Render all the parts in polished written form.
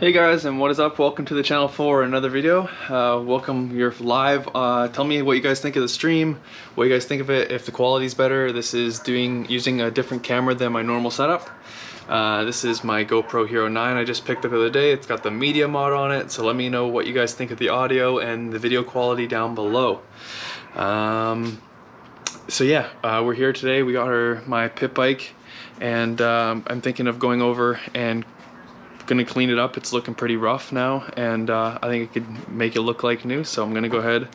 Hey guys, and what is up? Welcome to the channel for another video. Welcome, you're live. Tell me what you guys think of the stream, what you guys think of it, if the quality's better. This is using a different camera than my normal setup. This is my GoPro Hero 9 I just picked up the other day. It's got the media mod on it, so let me know what you guys think of the audio and the video quality down below. So yeah, we're here today. We got my pit bike, and I'm thinking of going over and gonna clean it up. It's looking pretty rough now, and I think it could make it look like new, so I'm gonna go ahead,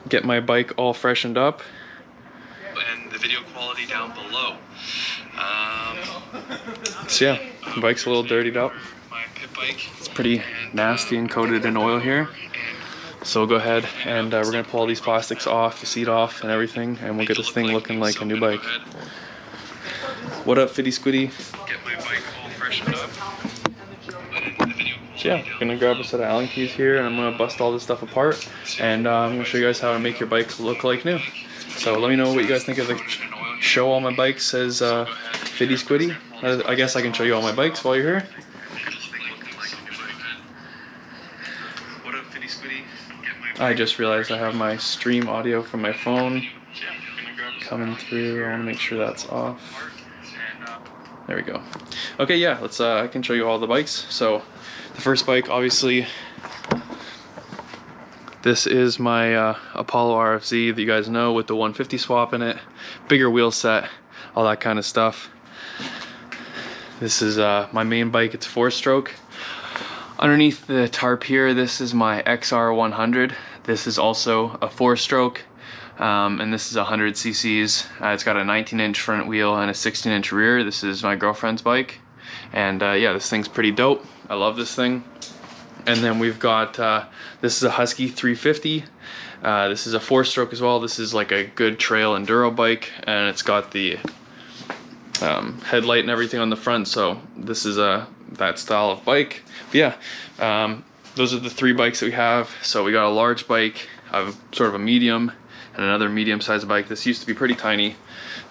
get my bike all freshened up, and the video quality down below. So yeah, the bike's a little dirtied up. It's pretty nasty and coated in oil here, so we'll go ahead and we're gonna pull all these plastics off, the seat off and everything, and we'll get this thing looking like a new bike. What up, Fitty Squiddy? So yeah, I'm gonna grab a set of Allen keys here, and I'm gonna bust all this stuff apart, and I'm gonna show you guys how to make your bike look like new. So let me know what you guys think of the show all my bikes says Fitty Squiddy. I guess I can show you all my bikes while you're here. I just realized I have my stream audio from my phone coming through. I want to make sure that's off. There we go. Okay, yeah, let's I can show you all the bikes. So the first bike, obviously, this is my Apollo RFZ that you guys know, with the 150 swap in it, bigger wheel set, all that kind of stuff. This is my main bike. It's 4-stroke. Underneath the tarp here, this is my XR100. This is also a 4-stroke. And this is 100 cc's. It's got a 19-inch front wheel and a 16-inch rear. This is my girlfriend's bike, and yeah, this thing's pretty dope. I love this thing. And then we've got this is a Husky 350. This is a 4-stroke as well. This is like a good trail enduro bike, and it's got the headlight and everything on the front. So this is that style of bike. But yeah, those are the 3 bikes that we have. So we got a large bike, sort of a medium, and another medium-sized bike. This used to be pretty tiny,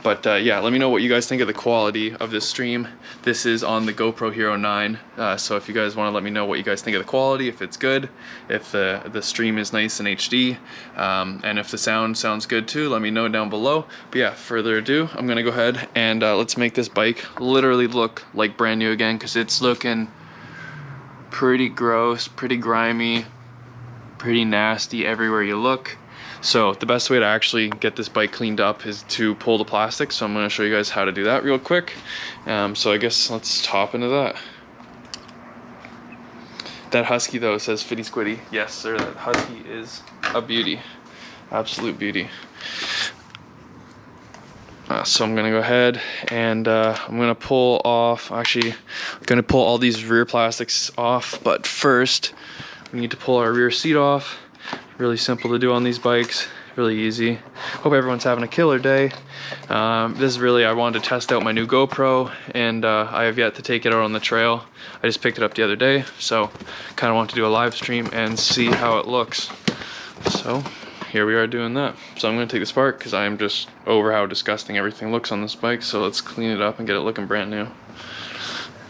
but yeah, let me know what you guys think of the quality of this stream. This is on the GoPro Hero 9, so if you guys want to let me know what you guys think of the quality, if it's good, if the stream is nice in HD, and if the sound sounds good too, let me know down below. But yeah, further ado, I'm gonna go ahead and let's make this bike literally look like brand new again, because it's looking pretty gross, pretty grimy, pretty nasty everywhere you look. So the best way to actually get this bike cleaned up is to pull the plastic. So I'm going to show you guys how to do that real quick. So I guess let's hop into that. That Husky though says Fitty Squiddy. Yes sir, that Husky is a beauty. Absolute beauty. So I'm going to go ahead and I'm going to pull off, actually I'm going to pull all these rear plastics off, but first we need to pull our rear seat off. Really simple to do on these bikes, really easy. Hope everyone's having a killer day. This is really, I wanted to test out my new GoPro, and I have yet to take it out on the trail. I just picked it up the other day, so kind of want to do a live stream and see how it looks. So here we are doing that. So I'm going to take this apart because I am just over how disgusting everything looks on this bike. So let's clean it up and get it looking brand new.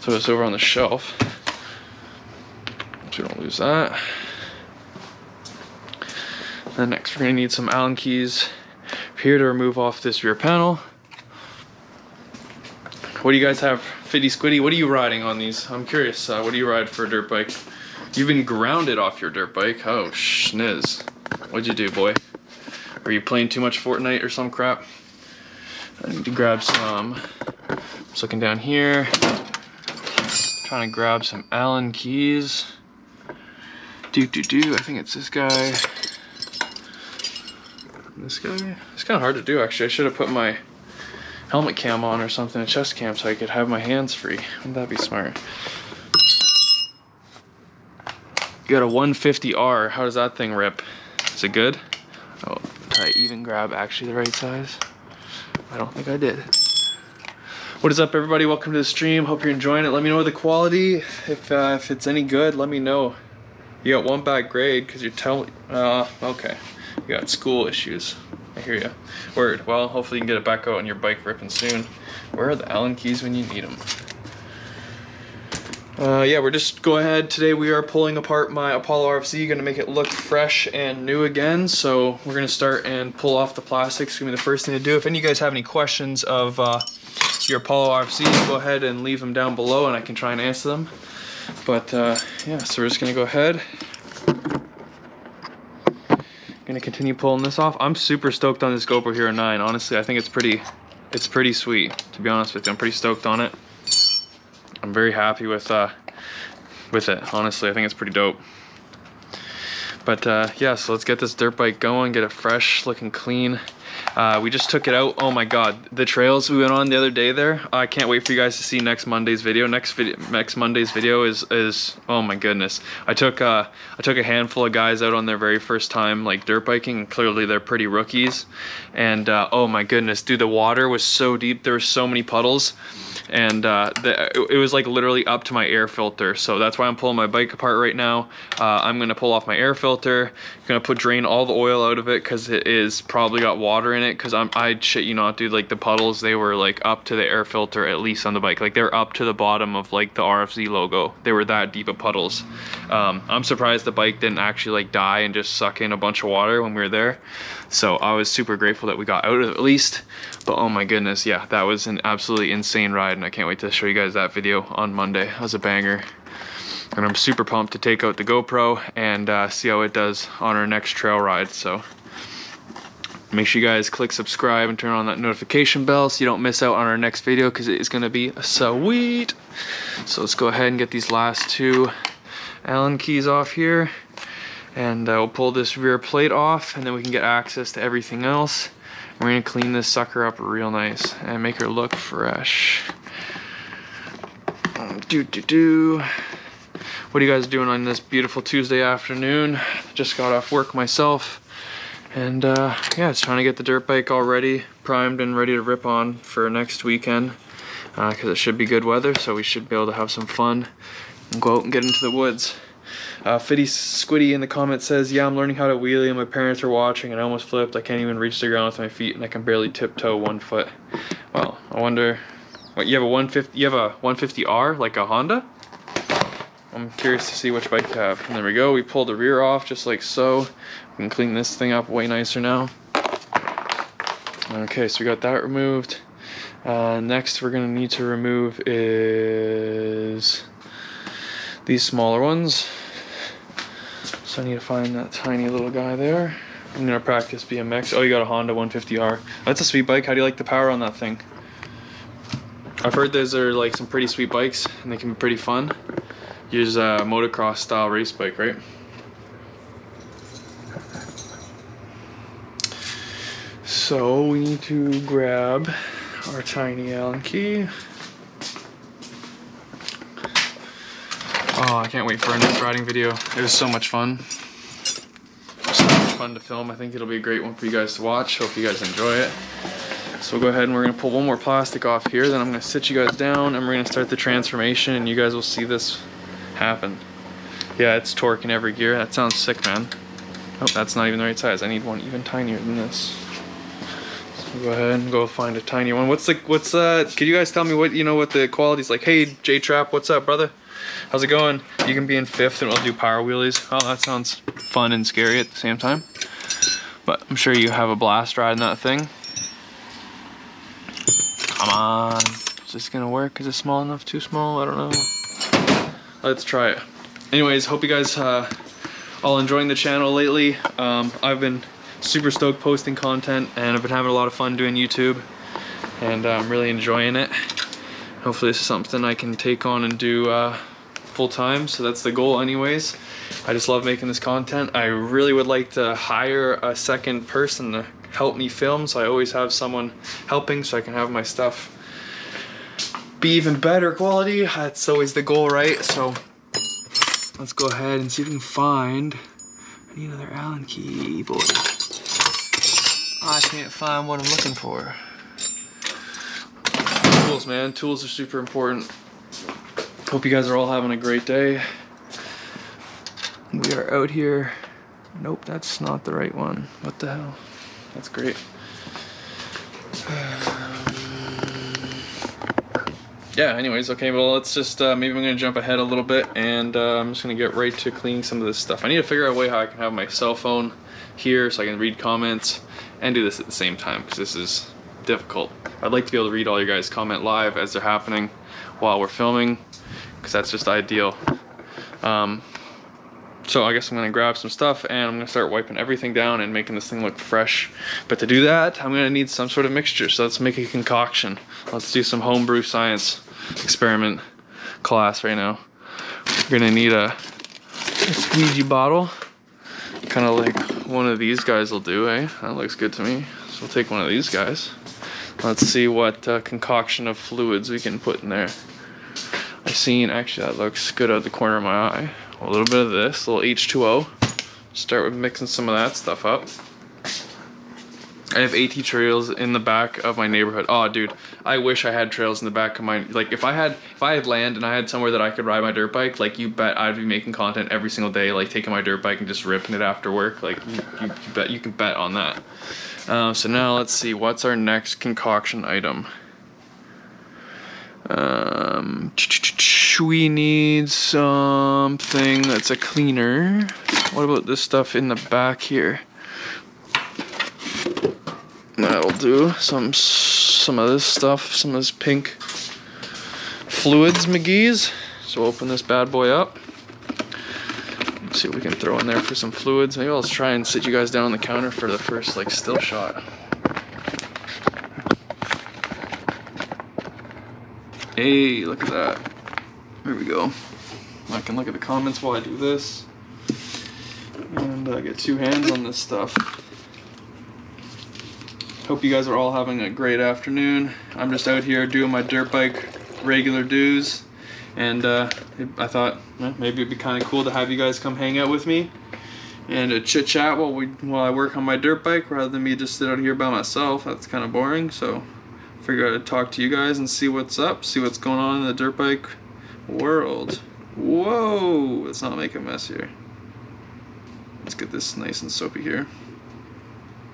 So it's over on the shelf, so we don't lose that. Then next we're going to need some Allen keys here to remove off this rear panel. What do you guys have, Fitty Squiddy? What are you riding on these? I'm curious, what do you ride for a dirt bike? You've been grounded off your dirt bike. Oh, schniz. What'd you do, boy? Were you playing too much Fortnite or some crap? I need to grab some, just looking down here, trying to grab some Allen keys. I think it's this guy. This guy? It's kind of hard to do, actually. I should have put my helmet cam on or something, a chest cam, so I could have my hands free. Wouldn't that be smart? You got a 150R. How does that thing rip? Is it good? Oh, did I even grab actually the right size? I don't think I did. What is up, everybody? Welcome to the stream. Hope you're enjoying it. Let me know the quality. If it's any good, let me know. You got one bad grade because you're telling. Okay. You got school issues. I hear ya. Word. Well, hopefully you can get it back out on your bike ripping soon. Where are the Allen keys when you need them? Yeah, we're just go ahead. Today we are pulling apart my Apollo RFZ, gonna make it look fresh and new again. So we're gonna start and pull off the plastics. It's gonna be the first thing to do. If any of you guys have any questions of your Apollo RFZ, go ahead and leave them down below and I can try and answer them. But yeah, so we're just gonna go ahead. Gonna continue pulling this off. I'm super stoked on this GoPro Hero 9. Honestly, I think it's pretty sweet, to be honest with you. I'm pretty stoked on it. I'm very happy with it. Honestly, I think it's pretty dope. But yeah, so let's get this dirt bike going, get it fresh, looking clean. We just took it out. Oh my god, the trails we went on the other day there. I can't wait for you guys to see next Monday's video. Next Monday's video is oh my goodness. I took a handful of guys out on their very first time like dirt biking, and clearly they're pretty rookies. And oh my goodness, dude, the water was so deep. There were so many puddles. And it was like literally up to my air filter, so that's why I'm pulling my bike apart right now. I'm gonna pull off my air filter, gonna drain all the oil out of it because it is probably got water in it. Because I'd shit you not, dude, like the puddles, they were like up to the air filter, at least on the bike. Like they're up to the bottom of like the RFZ logo. They were that deep of puddles. I'm surprised the bike didn't actually like die and just suck in a bunch of water when we were there. So I was super grateful that we got out of it at least. But oh my goodness, yeah, that was an absolutely insane ride, and I can't wait to show you guys that video on Monday. That was a banger. And I'm super pumped to take out the GoPro and see how it does on our next trail ride. So make sure you guys click subscribe and turn on that notification bell so you don't miss out on our next video, because it is going to be sweet. So let's go ahead and get these last two Allen keys off here. And we'll pull this rear plate off, and then we can get access to everything else. We're gonna clean this sucker up real nice and make her look fresh. What are you guys doing on this beautiful Tuesday afternoon? Just got off work myself, and yeah, just trying to get the dirt bike all ready, primed and ready to rip on for next weekend, because it should be good weather, so we should be able to have some fun and go out and get into the woods. Fitty Squiddy in the comments says, yeah, I'm learning how to wheelie and my parents are watching and I almost flipped. I can't even reach the ground with my feet and I can barely tiptoe 1 foot. Well, I wonder, what, you have a 150, you have a 150R, like a Honda? I'm curious to see which bike you have. And there we go, we pulled the rear off just like so. We can clean this thing up way nicer now. Okay, so we got that removed. Next we're gonna need to remove is these smaller ones. So I need to find that tiny little guy there. I'm gonna practice BMX. Oh, you got a Honda 150R. That's a sweet bike. How do you like the power on that thing? I've heard those are like some pretty sweet bikes and they can be pretty fun. Use a motocross style race bike, right? So we need to grab our tiny Allen key. Oh, I can't wait for our next riding video. It was so much fun. So much fun to film. I think it'll be a great one for you guys to watch. Hope you guys enjoy it. So we'll go ahead and we're gonna pull one more plastic off here. Then I'm gonna sit you guys down and we're gonna start the transformation and you guys will see this happen. Yeah, it's torque in every gear. That sounds sick, man. Oh, that's not even the right size. I need one even tinier than this. So go ahead and go find a tiny one. Could you guys tell me what, what the quality's like? Hey, J-Trap, what's up, brother? How's it going? You can be in 5th and we'll do power wheelies. Oh, that sounds fun and scary at the same time. But I'm sure you have a blast riding that thing. Come on. Is this gonna work? Is it small enough? Too small? I don't know. Let's try it. Anyways, hope you guys all enjoying the channel lately. I've been super stoked posting content and I've been having a lot of fun doing YouTube. And I'm really enjoying it. Hopefully this is something I can take on and do full time, so that's the goal anyways. I just love making this content. I really would like to hire a second person to help me film, so I always have someone helping so I can have my stuff be even better quality. That's always the goal, right? So let's go ahead and see if we can find, I need another Allen key, boy. I can't find what I'm looking for. Tools, man. Tools are super important. Hope you guys are all having a great day. We are out here. Nope, that's not the right one. What the hell? That's great. yeah, anyways, okay, well, let's just, maybe I'm gonna jump ahead a little bit, and I'm just gonna get right to cleaning some of this stuff. I need to figure out a way how I can have my cell phone here so I can read comments and do this at the same time, because this is difficult. I'd like to be able to read all your guys' comment live as they're happening while we're filming, because that's just ideal. So I guess I'm gonna grab some stuff and I'm gonna start wiping everything down and making this thing look fresh. But to do that, I'm gonna need some sort of mixture. So let's make a concoction. Let's do some homebrew science experiment class right now. We're gonna need a squeegee bottle. Kind of like one of these guys will do, eh? That looks good to me. So we'll take one of these guys. Let's see what concoction of fluids we can put in there. I seen, actually that looks good out of the corner of my eye. A little bit of this, a little H2O. Start with mixing some of that stuff up. I have AT trails in the back of my neighborhood. Oh dude, I wish I had trails in the back of my, like if I had land and I had somewhere that I could ride my dirt bike, like you bet I'd be making content every single day, like taking my dirt bike and just ripping it after work. Like you can bet on that. So now let's see, what's our next concoction item? We need something that's a cleaner. What about this stuff in the back here? That'll do. Some of this stuff, some of this pink fluids, McGee's. So open this bad boy up. Let's see what we can throw in there for some fluids. Maybe I'll try and sit you guys down on the counter for the first like still shot. Hey, look at that. There we go. I can look at the comments while I do this. And get two hands on this stuff. Hope you guys are all having a great afternoon. I'm just out here doing my dirt bike regular dues. And I thought maybe it'd be kind of cool to have you guys come hang out with me and chit chat while I work on my dirt bike, rather than me just sit out here by myself. That's kind of boring. So figure I'd talk to you guys and see what's up, see what's going on in the dirt bike world. Whoa, let's not make a mess here. Let's get this nice and soapy here.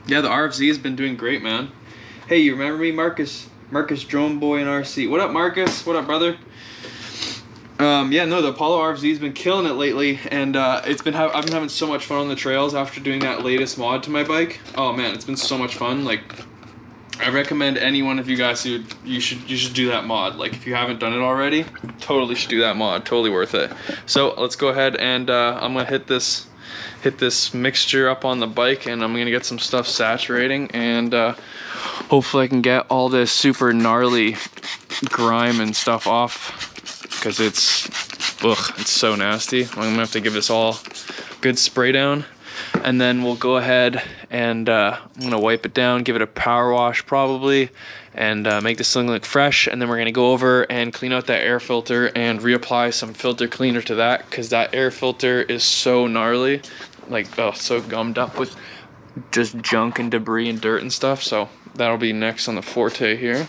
Yeah, the RFZ has been doing great, man. Hey, you remember me, Marcus? Marcus Drone Boy and RC. What up, Marcus? What up, brother? Yeah, no, the Apollo RFZ has been killing it lately, and I've been having so much fun on the trails after doing that latest mod to my bike. Oh man, it's been so much fun. Like, I recommend any one of you guys who you should do that mod. Like if you haven't done it already, totally should do that mod. Totally worth it. So let's go ahead and I'm gonna hit this mixture up on the bike, and I'm gonna get some stuff saturating, and hopefully I can get all this super gnarly grime and stuff off, because it's so nasty. I'm gonna have to give this all good spray down. And then we'll go ahead and I'm gonna wipe it down, give it a power wash probably, and make this thing look fresh. And then we're gonna go over and clean out that air filter and reapply some filter cleaner to that, because that air filter is so gnarly, like so gummed up with just junk and debris and dirt and stuff. So that'll be next on the forte here.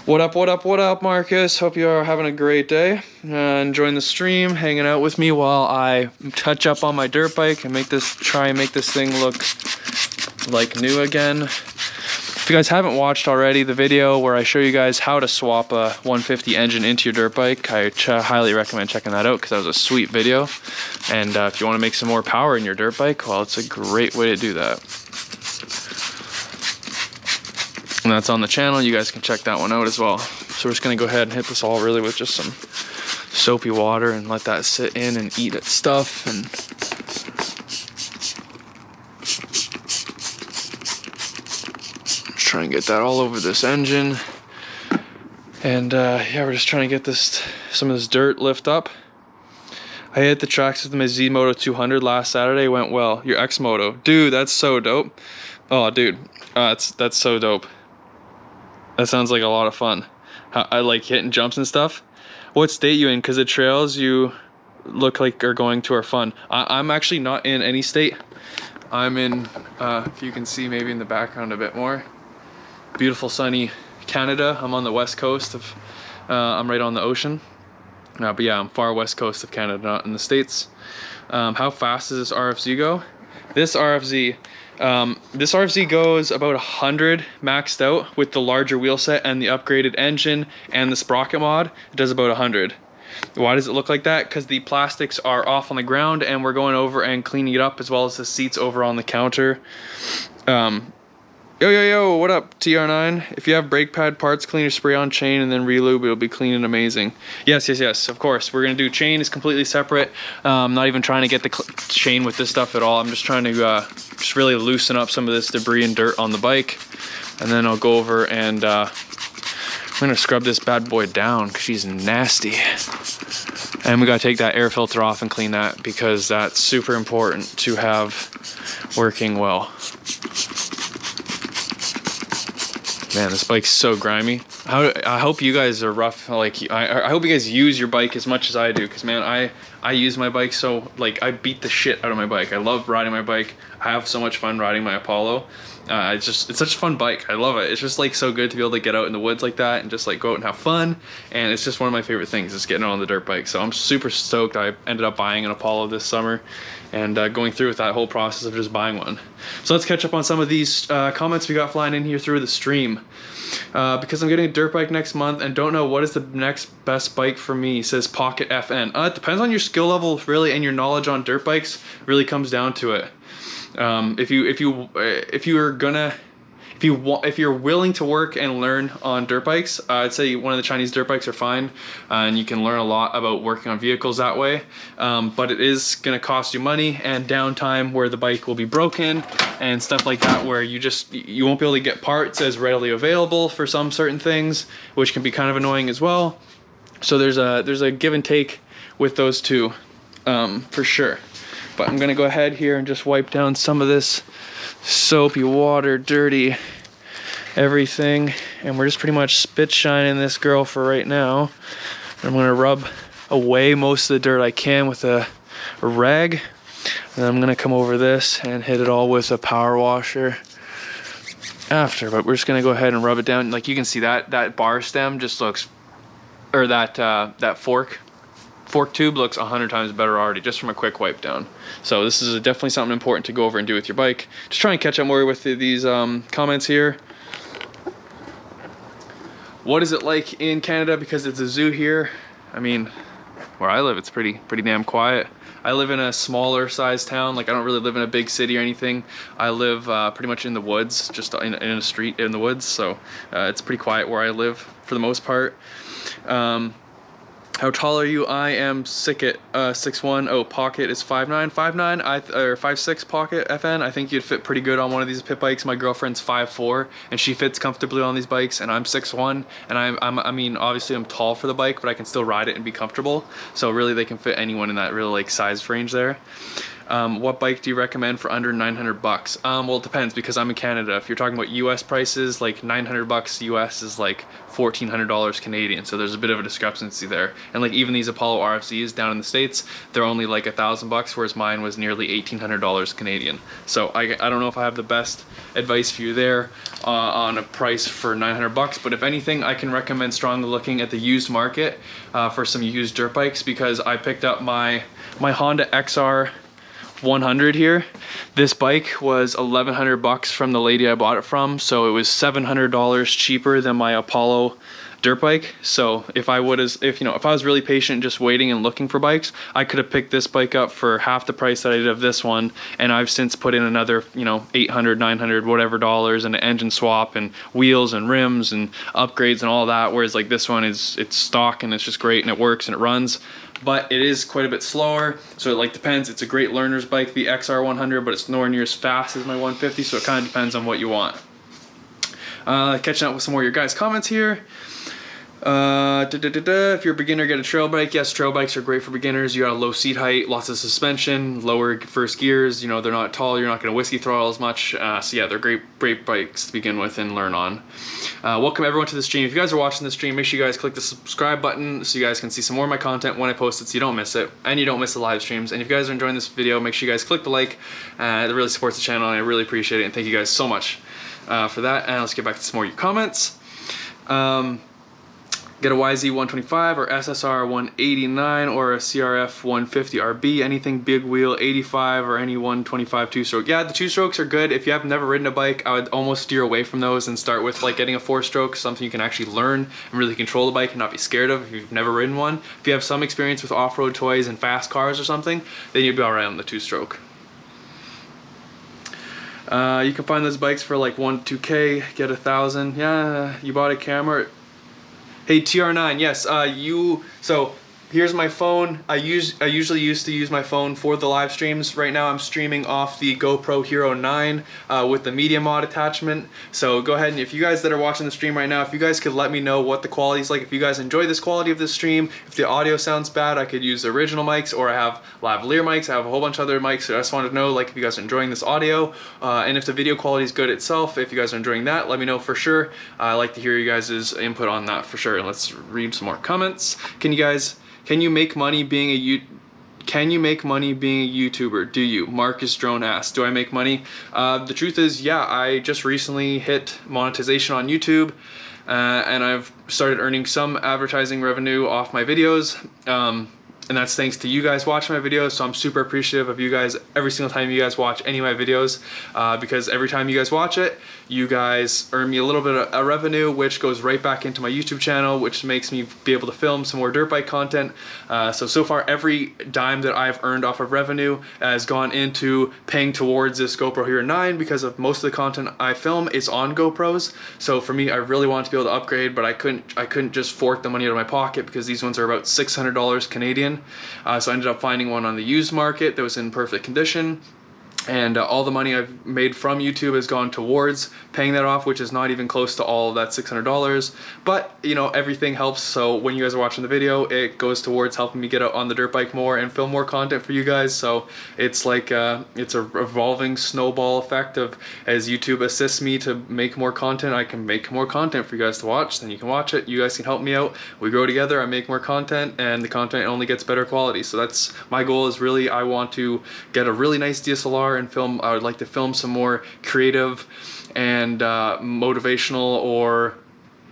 What up, what up, what up, Marcus? Hope you are having a great day. Enjoying the stream, hanging out with me while I touch up on my dirt bike and try and make this thing look like new again. If you guys haven't watched already the video where I show you guys how to swap a 150 engine into your dirt bike, I highly recommend checking that out, because that was a sweet video. And if you want to make some more power in your dirt bike, well, it's a great way to do that. And that's on the channel. You guys can check that one out as well. So we're just gonna go ahead and hit this all really with just some soapy water and let that sit in and eat its stuff. And just try and get that all over this engine. And yeah, we're just trying to get some of this dirt lift up. I hit the tracks with my Z Moto 200 last Saturday. Went well. Your X Moto, dude, that's so dope. Oh, dude, that's so dope. That sounds like a lot of fun. I like hitting jumps and stuff. What state you in? Because the trails you look like are going to are fun. I'm actually not in any state. I'm in, if you can see maybe in the background a bit more, beautiful sunny Canada. I'm on the west coast of, I'm right on the ocean. But yeah, I'm far west coast of Canada, not in the States. How fast does this RFZ go? This RFZ, This RFZ goes about 100 maxed out with the larger wheel set and the upgraded engine and the sprocket mod. It does about 100. Why does it look like that? Because the plastics are off on the ground and we're going over and cleaning it up, as well as the seats over on the counter. Yo, what up, TR9? If you have brake pad parts, clean your spray on chain and then relube, it'll be clean and amazing. Yes, of course. We're gonna do chain is completely separate. Not even trying to get the chain with this stuff at all. I'm just trying to just really loosen up some of this debris and dirt on the bike. And then I'll go over and I'm gonna scrub this bad boy down because she's nasty. And we gotta take that air filter off and clean that because that's super important to have working well. Man, this bike's so grimy. I hope you guys are rough. Like, I hope you guys use your bike as much as I do, because man, I use my bike so, like, I beat the shit out of my bike. I love riding my bike. I have so much fun riding my Apollo. It's such a fun bike. I love it. It's just like so good to be able to get out in the woods like that and just like go out and have fun. And it's just one of my favorite things, is getting on the dirt bike. So I'm super stoked. I ended up buying an Apollo this summer and going through with that whole process of just buying one. So let's catch up on some of these comments we got flying in here through the stream. Because I'm getting a dirt bike next month and don't know what is the next best bike for me, says Pocket FN. It depends on your skill level really, and your knowledge on dirt bikes really comes down to it. If you're willing to work and learn on dirt bikes, I'd say one of the Chinese dirt bikes are fine, and you can learn a lot about working on vehicles that way. But it is going to cost you money and downtime, where the bike will be broken and stuff like that, where you won't be able to get parts as readily available for some certain things, which can be kind of annoying as well. So there's a give and take with those two, for sure. But I'm gonna go ahead here and just wipe down some of this soapy water, dirty everything, and we're just pretty much spit shining this girl for right now. I'm gonna rub away most of the dirt I can with a rag, and I'm gonna come over this and hit it all with a power washer after. But we're just gonna go ahead and rub it down. Like, you can see that bar stem just looks, or that fork tube looks 100 times better already, just from a quick wipe down. So this is definitely something important to go over and do with your bike. Just try and catch up more with these comments here. What is it like in Canada? Because it's a zoo here. I mean, where I live, it's pretty damn quiet. I live in a smaller sized town. Like, I don't really live in a big city or anything. I live pretty much in the woods, just in a street in the woods. So it's pretty quiet where I live for the most part. How tall are you? I am Sicket 6'1". Oh, Pocket is 5'9". 5'9", or 5'6", Pocket FN. I think you'd fit pretty good on one of these pit bikes. My girlfriend's 5'4", and she fits comfortably on these bikes, and I'm 6'1", and I mean, obviously I'm tall for the bike, but I can still ride it and be comfortable. So really, they can fit anyone in that really like size range there. What bike do you recommend for under 900 bucks? Well, it depends, because I'm in Canada. If you're talking about US prices, like 900 bucks US is like $1,400 Canadian. So there's a bit of a discrepancy there. And like even these Apollo RFZs down in the States, they're only like $1,000 whereas mine was nearly $1,800 Canadian. So I don't know if I have the best advice for you there on a price for 900 bucks, but if anything, I can recommend strongly looking at the used market for some used dirt bikes, because I picked up my Honda XR 100 here. This bike was 1,100 bucks from the lady I bought it from, so it was $700 cheaper than my Apollo dirt bike. So if I was really patient, just waiting and looking for bikes, I could have picked this bike up for half the price that I did of this one, and I've since put in another, $800, $900, whatever dollars, and an engine swap and wheels and rims and upgrades and all that. Whereas like this one it's stock and it's just great and it works and it runs. But it is quite a bit slower, so it like depends. It's a great learner's bike, the XR 100, but it's nowhere near as fast as my 150, so it kind of depends on what you want. Catching up with some more of your guys' comments here. If you're a beginner, get a trail bike. Yes, trail bikes are great for beginners. You got a low seat height, lots of suspension, lower first gears. They're not tall. You're not going to whiskey throttle as much. So yeah, they're great bikes to begin with and learn on. Welcome everyone to the stream. If you guys are watching the stream, make sure you guys click the subscribe button so you guys can see some more of my content when I post it, so you don't miss it and you don't miss the live streams. And if you guys are enjoying this video, make sure you guys click the like. It really supports the channel and I really appreciate it. And thank you guys so much for that. And let's get back to some more of your comments. Get a YZ125 or SSR 189 or a CRF 150 RB, anything big wheel 85 or any 125 two-stroke. Yeah, the two-strokes are good. If you have never ridden a bike, I would almost steer away from those and start with like getting a four-stroke, something you can actually learn and really control the bike and not be scared of if you've never ridden one. If you have some experience with off-road toys and fast cars or something, then you'd be alright on the two-stroke. You can find those bikes for like 1-2K, get 1,000. Yeah, you bought a camera. Hey TR9, yes, so here's my phone. I usually used to use my phone for the live streams. Right now I'm streaming off the GoPro Hero 9 with the media mod attachment. So go ahead, and if you guys that are watching the stream right now, if you guys could let me know what the quality is like, if you guys enjoy this quality of this stream, if the audio sounds bad, I could use the original mics, or I have lavalier mics, I have a whole bunch of other mics, so I just wanted to know like if you guys are enjoying this audio, and if the video quality is good itself. If you guys are enjoying that, let me know for sure. I like to hear you guys' input on that for sure. And let's read some more comments. Can you make money being a YouTuber? Do you? Marcus Drone asked, do I make money? The truth is, yeah, I just recently hit monetization on YouTube, and I've started earning some advertising revenue off my videos. And that's thanks to you guys watching my videos, so I'm super appreciative of you guys every single time you guys watch any of my videos, because every time you guys watch it, you guys earn me a little bit of revenue, which goes right back into my YouTube channel, which makes me be able to film some more dirt bike content. So far, every dime that I've earned off of revenue has gone into paying towards this GoPro Hero 9, because of most of the content I film is on GoPros. So for me, I really wanted to be able to upgrade, but I couldn't just fork the money out of my pocket, because these ones are about $600 Canadian. So I ended up finding one on the used market that was in perfect condition, and all the money I've made from YouTube has gone towards paying that off, which is not even close to all of that $600. But you know, everything helps, so when you guys are watching the video, it goes towards helping me get out on the dirt bike more and film more content for you guys. So it's like it's a revolving snowball effect of, as YouTube assists me to make more content, I can make more content for you guys to watch, then you can watch it, you guys can help me out, we grow together, I make more content, and the content only gets better quality. So that's my goal, is really I want to get a really nice DSLR and film. I would like to film some more creative and motivational or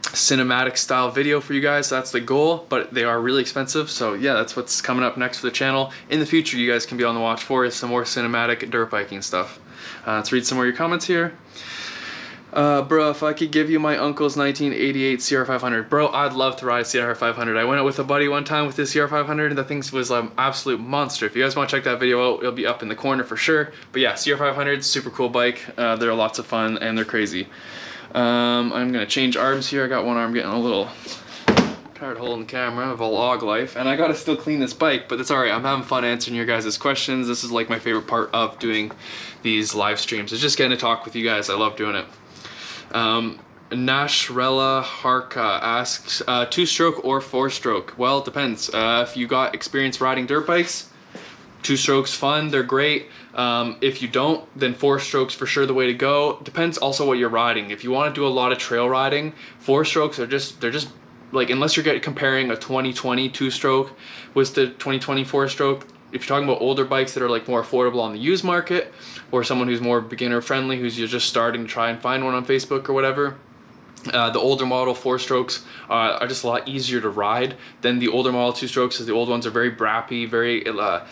cinematic style video for you guys. That's the goal, but they are really expensive. So yeah, that's what's coming up next for the channel. In the future, you guys can be on the watch for is some more cinematic dirt biking stuff. Let's read some more of your comments here. Bro, if I could give you my uncle's 1988 CR500. Bro, I'd love to ride a CR500. I went out with a buddy one time with this CR500, and the thing was an absolute monster. If you guys want to check that video out, it'll be up in the corner for sure. But yeah, CR500, super cool bike. They're lots of fun, and they're crazy. I'm going to change arms here. I got one arm getting a little tired holding the camera, vlog life, and I gotta still clean this bike, but it's alright. I'm having fun answering your guys' questions. This is like my favorite part of doing these live streams, is just getting to talk with you guys. I love doing it. Nashrella Harka asks, two-stroke or four-stroke? Well, it depends. If you got experience riding dirt bikes, two-strokes fun, they're great. If you don't, then four-strokes for sure the way to go. Depends also what you're riding. If you want to do a lot of trail riding, four-strokes are just like, unless you're comparing a 2020 two-stroke with the 2020 four-stroke, if you're talking about older bikes that are like more affordable on the used market, or someone who's more beginner friendly, who's just starting to try and find one on Facebook or whatever, the older model four-strokes are just a lot easier to ride than the older model two-strokes, because the old ones are very brappy,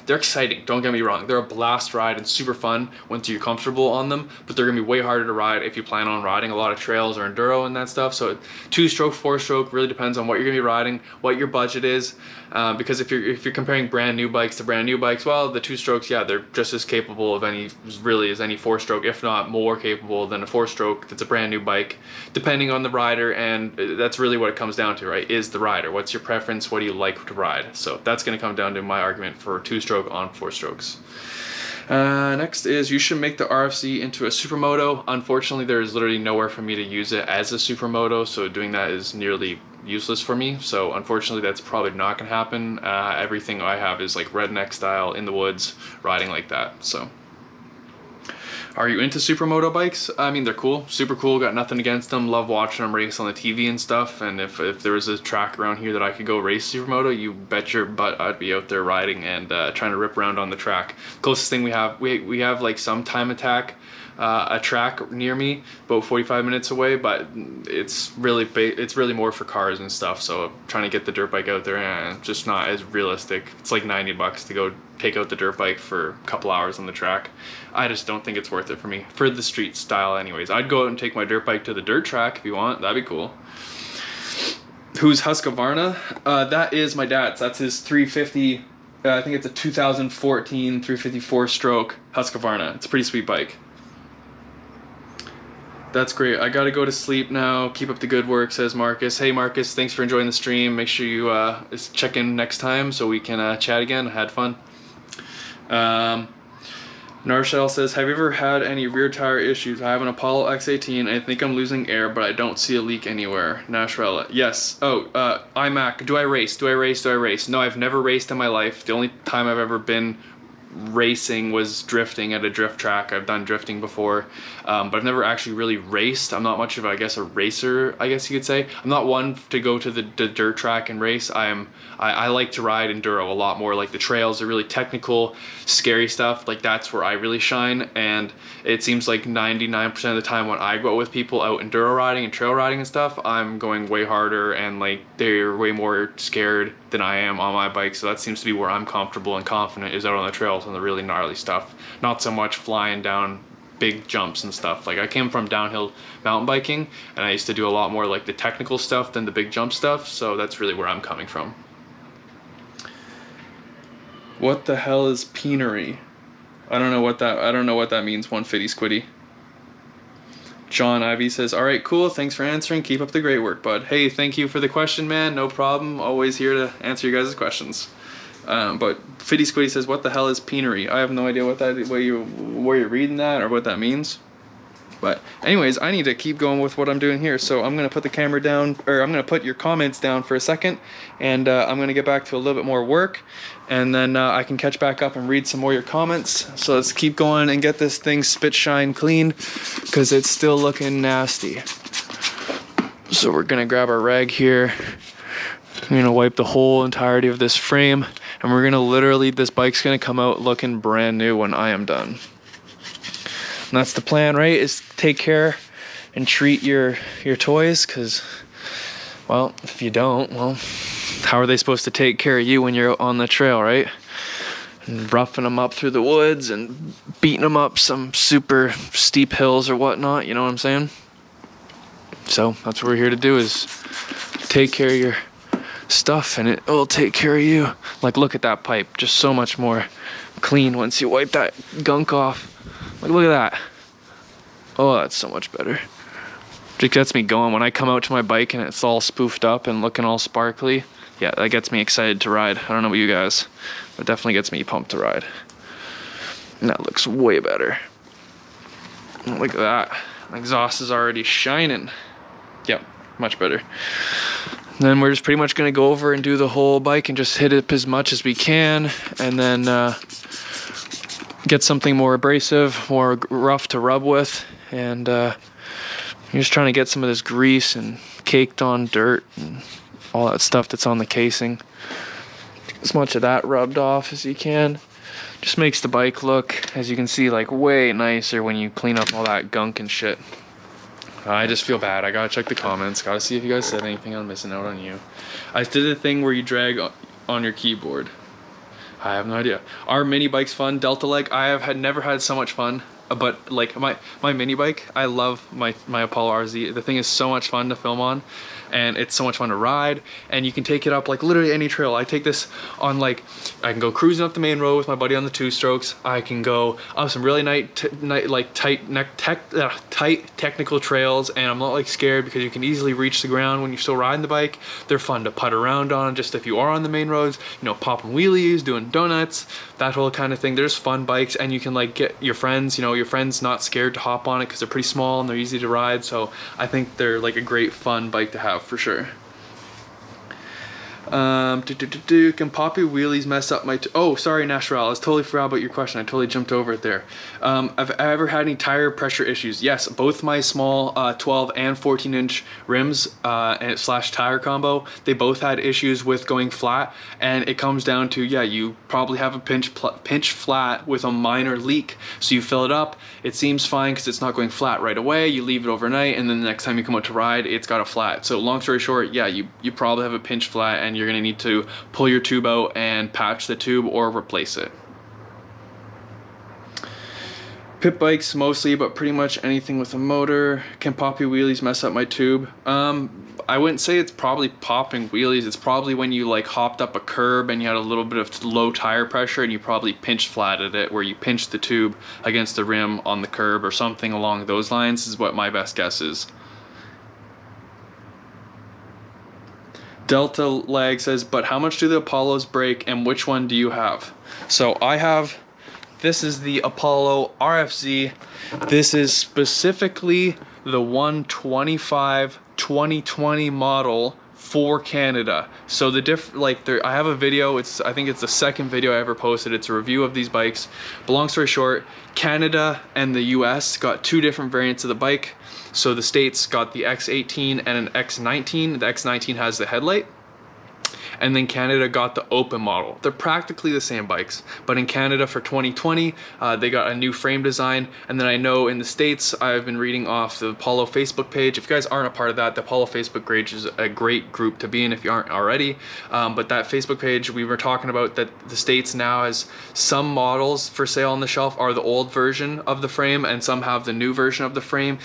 they're exciting, don't get me wrong. They're a blast ride and super fun once you're comfortable on them, but they're going to be way harder to ride if you plan on riding a lot of trails or enduro and that stuff. So two-stroke, four-stroke really depends on what you're going to be riding, what your budget is, because if you're comparing brand new bikes to brand new bikes, well, the two-strokes, yeah, they're just as capable of any four-stroke, if not more capable than a four-stroke that's a brand new bike, depending on the rider. And that's really what it comes down to, right? Is the rider. What's your preference? What do you like to ride? So that's going to come down to my argument for two-stroke on four-strokes. Next is, you should make the RFZ into a supermoto. Unfortunately, there is literally nowhere for me to use it as a supermoto, so doing that is nearly useless for me. So unfortunately, that's probably not going to happen. Everything I have is like redneck style, in the woods, riding like that. So are you into supermoto bikes? I mean, they're cool, super cool, got nothing against them, love watching them race on the TV and stuff, and if there was a track around here that I could go race supermoto, you bet your butt I'd be out there riding and trying to rip around on the track. Closest thing we have like some time attack a track near me, about 45 minutes away, but it's really more for cars and stuff. So trying to get the dirt bike out there, and just not as realistic. It's like $90 to go take out the dirt bike for a couple hours on the track. I just don't think it's worth it for me for the street style anyways. I'd go out and take my dirt bike to the dirt track if you want. That'd be cool. Who's Husqvarna? That is my dad's. That's his 350. I think it's a 2014 354 stroke Husqvarna. It's a pretty sweet bike. That's great. I gotta go to sleep now. Keep up the good work, says Marcus. Hey Marcus, thanks for enjoying the stream. Make sure you check in next time so we can chat again. I had fun. Narshell says, have you ever had any rear tire issues? I have an Apollo X18. I think I'm losing air, but I don't see a leak anywhere. Nashrella, yes. Oh, iMac, do I race? Do I race? Do I race? No, I've never raced in my life. The only time I've ever been racing was drifting at a drift track. I've done drifting before, but I've never actually really raced. I'm not much of, I guess, a racer, I guess you could say. I'm not one to go to the dirt track and race. I like to ride enduro a lot more. Like the trails are really technical, scary stuff. Like that's where I really shine, and it seems like 99% of the time when I go out with people out enduro riding and trail riding and stuff, I'm going way harder, and like they're way more scared than I am on my bike. So that seems to be where I'm comfortable and confident, is out on the trails and the really gnarly stuff. Not so much flying down big jumps and stuff. Like I came from downhill mountain biking, and I used to do a lot more like the technical stuff than the big jump stuff. So that's really where I'm coming from. What the hell is peanery? I don't know what that means. 150 squiddy. John Ivy says, all right, cool. Thanks for answering. Keep up the great work, bud. Hey, thank you for the question, man. No problem. Always here to answer you guys' questions. But Fitty Squiddy says, what the hell is peanery? I have no idea what that, where you're reading that or what that means. But anyways, I need to keep going with what I'm doing here. So I'm going to put the camera down, or I'm going to put your comments down for a second, and I'm going to get back to a little bit more work, and then I can catch back up and read some more of your comments. So let's keep going and get this thing spit shine clean, because it's still looking nasty. So we're going to grab our rag here. I'm going to wipe the whole entirety of this frame, and we're going to literally, this bike's going to come out looking brand new when I am done. And that's the plan, right? Is take care and treat your toys, because, well, if you don't, well, how are they supposed to take care of you when you're on the trail, right? And roughing them up through the woods and beating them up some super steep hills or whatnot, you know what I'm saying? So that's what we're here to do, is take care of your stuff, and it will take care of you. Like, look at that pipe, just so much more clean once you wipe that gunk off. Like, look at that. Oh, that's so much better. It gets me going when I come out to my bike and it's all spoofed up and looking all sparkly. Yeah, that gets me excited to ride. I don't know about you guys, but it definitely gets me pumped to ride. And that looks way better. Look at that. The exhaust is already shining. Yep, much better. Then we're just pretty much going to go over and do the whole bike and just hit it as much as we can, and then get something more abrasive, more rough to rub with, and you're just trying to get some of this grease and caked on dirt and all that stuff that's on the casing. As much of that rubbed off as you can. Just makes the bike look, as you can see, like way nicer when you clean up all that gunk and shit. I just feel bad. I gotta check the comments. Gotta see if you guys said anything. I'm missing out on you. I did the thing where you drag on your keyboard. I have no idea. Are mini bikes fun? Delta Leg, I have never had so much fun. But like my mini bike, I love my Apollo RZ. The thing is so much fun to film on, and it's so much fun to ride, and you can take it up like literally any trail. I take this on, like, I can go cruising up the main road with my buddy on the 2-strokes. I can go up some really tight technical trails, and I'm not like scared because you can easily reach the ground when you're still riding the bike. They're fun to putt around on, just if you are on the main roads, you know, popping wheelies, doing donuts, that whole kind of thing. There's fun bikes, and you can like get your friends, you know, your friends not scared to hop on it because they're pretty small and they're easy to ride. So I think they're like a great fun bike to have for sure. Can poppy wheelies mess up my oh, sorry, Nashral, I totally forgot about your question. I totally jumped over it there. Have I ever had any tire pressure issues? Yes, both my small 12 and 14-inch rims and slash tire combo, they both had issues with going flat, and it comes down to, yeah, you probably have a pinch flat with a minor leak. So you fill it up, it seems fine because it's not going flat right away, you leave it overnight, and then the next time you come out to ride, it's got a flat. So long story short, yeah, you probably have a pinch flat, and you're gonna need to pull your tube out and patch the tube or replace it. Pit bikes mostly, but pretty much anything with a motor. Can poppy wheelies mess up my tube? I wouldn't say it's probably popping wheelies. It's probably when you like hopped up a curb and you had a little bit of low tire pressure and you probably pinch flatted it, where you pinched the tube against the rim on the curb or something along those lines is what my best guess is. Delta Lag says, but how much do the Apollos break and which one do you have? So I have, this is the Apollo RFZ. This is specifically the 125 2020 model for Canada. So the I have a video, I think it's the second video I ever posted. It's a review of these bikes. But long story short, Canada and the US got two different variants of the bike. So the States got the X18 and an X19. The X19 has the headlight. And then Canada got the open model. They're practically the same bikes, but in Canada for 2020, they got a new frame design. And then I know in the States, I've been reading off the Apollo Facebook page. If you guys aren't a part of that, the Apollo Facebook page is a great group to be in if you aren't already. But that Facebook page, we were talking about that the States now has some models for sale on the shelf are the old version of the frame, and some have the new version of the frame.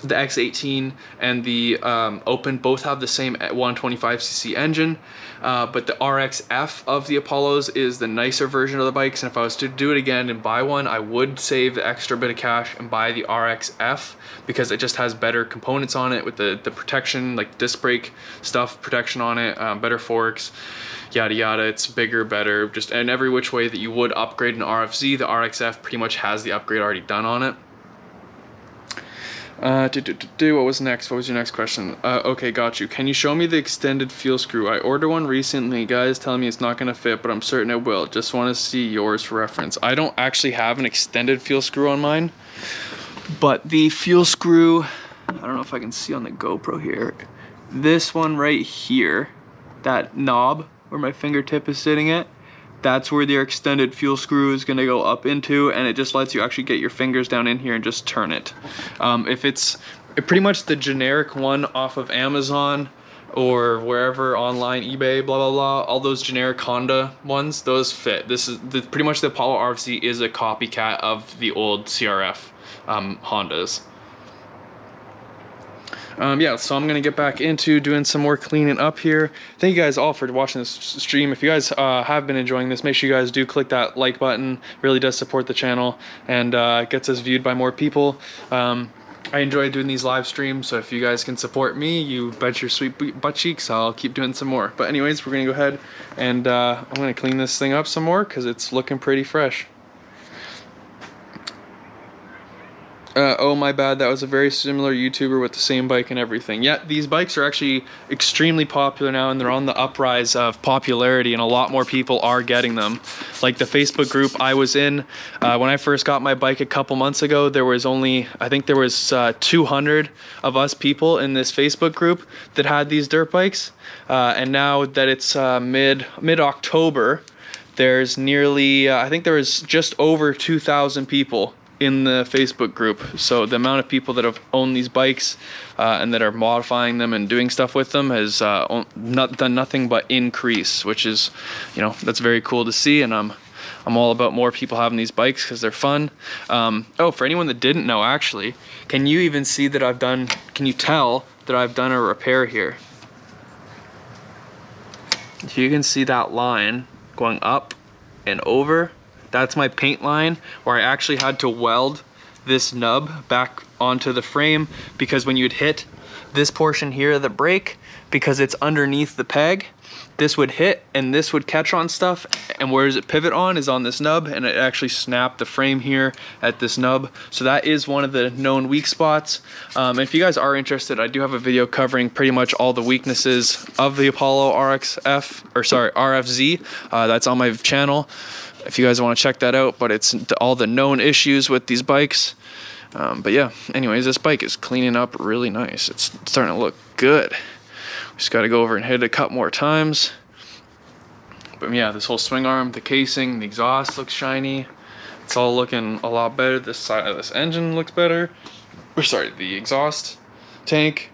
The X18 and the Open both have the same 125cc engine, but the RXF of the Apollos is the nicer version of the bikes. And if I was to do it again and buy one, I would save the extra bit of cash and buy the RXF, because it just has better components on it with the protection, like disc brake stuff, protection on it, better forks, yada yada. It's bigger, better, just in every which way that you would upgrade an RFZ. The RXF pretty much has the upgrade already done on it. What was next? What was your next question? Okay, got you. Can you show me the extended fuel screw? I ordered one recently. Guys telling me it's not gonna fit, but I'm certain it will. Just want to see yours for reference. I don't actually have an extended fuel screw on mine, but the fuel screw, I don't know if I can see on the GoPro here. This one right here, that knob where my fingertip is sitting at, that's where their extended fuel screw is gonna go up into, and it just lets you actually get your fingers down in here and just turn it. If it's pretty much the generic one off of Amazon or wherever online, eBay, blah blah blah, all those generic Honda ones, those fit. This is pretty much the Apollo RFZ is a copycat of the old CRF Hondas. Yeah, so I'm gonna get back into doing some more cleaning up here. Thank you guys all for watching this stream. If you guys have been enjoying this, make sure you guys do click that like button. It really does support the channel and gets us viewed by more people. I enjoy doing these live streams, so if you guys can support me, you bet your sweet butt cheeks I'll keep doing some more. But anyways, we're gonna go ahead and I'm gonna clean this thing up some more because it's looking pretty fresh. Oh my bad, that was a very similar YouTuber with the same bike and everything. Yeah, these bikes are actually extremely popular now, and they're on the uprise of popularity, and a lot more people are getting them. Like the Facebook group I was in, when I first got my bike a couple months ago, there was only, I think there was 200 of us people in this Facebook group that had these dirt bikes. And now that it's mid-October, there's nearly, I think there was just over 2,000 people in the Facebook group. So the amount of people that have owned these bikes and that are modifying them and doing stuff with them has not done nothing but increase, which is, you know, that's very cool to see. And I'm all about more people having these bikes because they're fun. Oh, for anyone that didn't know, actually, can you even see that I've done, can you tell that I've done a repair here? If you can see that line going up and over, that's my paint line where I actually had to weld this nub back onto the frame, because when you'd hit this portion here of the brake, because it's underneath the peg, this would hit and this would catch on stuff, and where does it pivot on is on this nub, and it actually snapped the frame here at this nub. So that is one of the known weak spots. If you guys are interested, I do have a video covering pretty much all the weaknesses of the Apollo RFZ. That's on my channel if you guys want to check that out, but it's all the known issues with these bikes. But yeah, anyways, this bike is cleaning up really nice. It's starting to look good. Just got to go over and hit it a couple more times. But yeah, this whole swing arm, the casing, the exhaust looks shiny. It's all looking a lot better. This side of this engine looks better. Or sorry, the exhaust tank.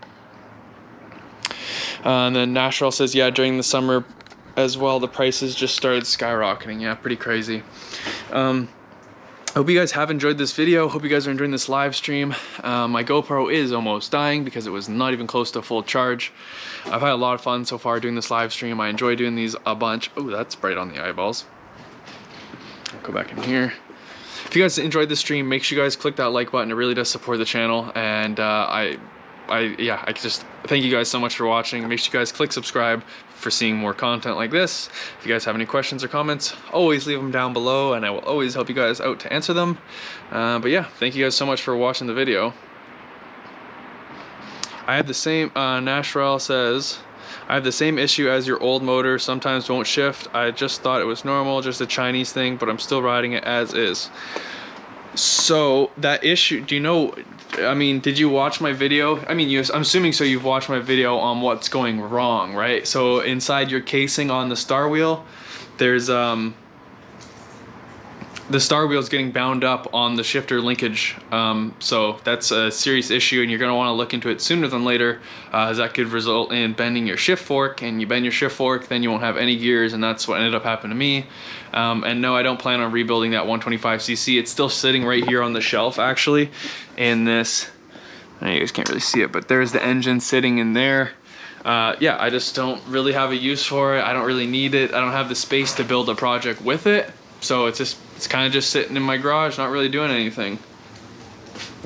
And then Nashville says, yeah, during the summer as well, the prices just started skyrocketing. Yeah, pretty crazy. Hope you guys have enjoyed this video. Hope you guys are enjoying this live stream. My GoPro is almost dying because it was not even close to full charge. I've had a lot of fun so far doing this live stream. I enjoy doing these a bunch. Oh, that's bright on the eyeballs. I'll go back in here. If you guys enjoyed this stream, make sure you guys click that like button. It really does support the channel. And I just thank you guys so much for watching. Make sure you guys click subscribe for seeing more content like this. If you guys have any questions or comments, always leave them down below, and I will always help you guys out to answer them. But yeah, thank you guys so much for watching the video. I have the same, Nashrel says, I have the same issue as your old motor, sometimes won't shift. I just thought it was normal, just a Chinese thing, but I'm still riding it as is. So that issue, do you know, I mean, did you watch my video? I mean, I'm assuming so you've watched my video on what's going wrong, right? So inside your casing on the star wheel, there's the star wheel is getting bound up on the shifter linkage. So that's a serious issue, and you're gonna wanna look into it sooner than later, as that could result in bending your shift fork, and you bend your shift fork, then you won't have any gears, and that's what ended up happening to me. And no, I don't plan on rebuilding that 125cc. It's still sitting right here on the shelf, actually, in this, you guys can't really see it, but there's the engine sitting in there. Yeah, I just don't really have a use for it. I don't really need it. I don't have the space to build a project with it. So it's kind of just sitting in my garage, not really doing anything.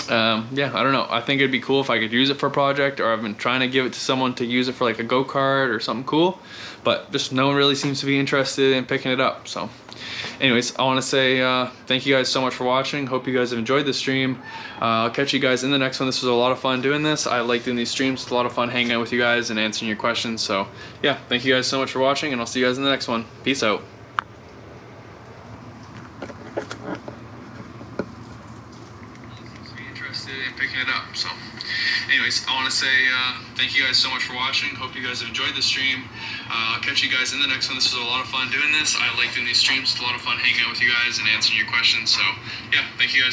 Yeah, I don't know. I think it'd be cool if I could use it for a project, or I've been trying to give it to someone to use it for like a go-kart or something cool, but just no one really seems to be interested in picking it up. So anyways, I want to say thank you guys so much for watching. Hope you guys have enjoyed the stream. I'll catch you guys in the next one. This was a lot of fun doing this. I like doing these streams. It's a lot of fun hanging out with you guys and answering your questions. So yeah, thank you guys so much for watching, and I'll see you guys in the next one. Peace out. Picking it up. So anyways, I want to say thank you guys so much for watching. Hope you guys have enjoyed the stream. I'll catch you guys in the next one. This was a lot of fun doing this. I like doing these streams. It's a lot of fun hanging out with you guys and answering your questions. So yeah, thank you guys so much.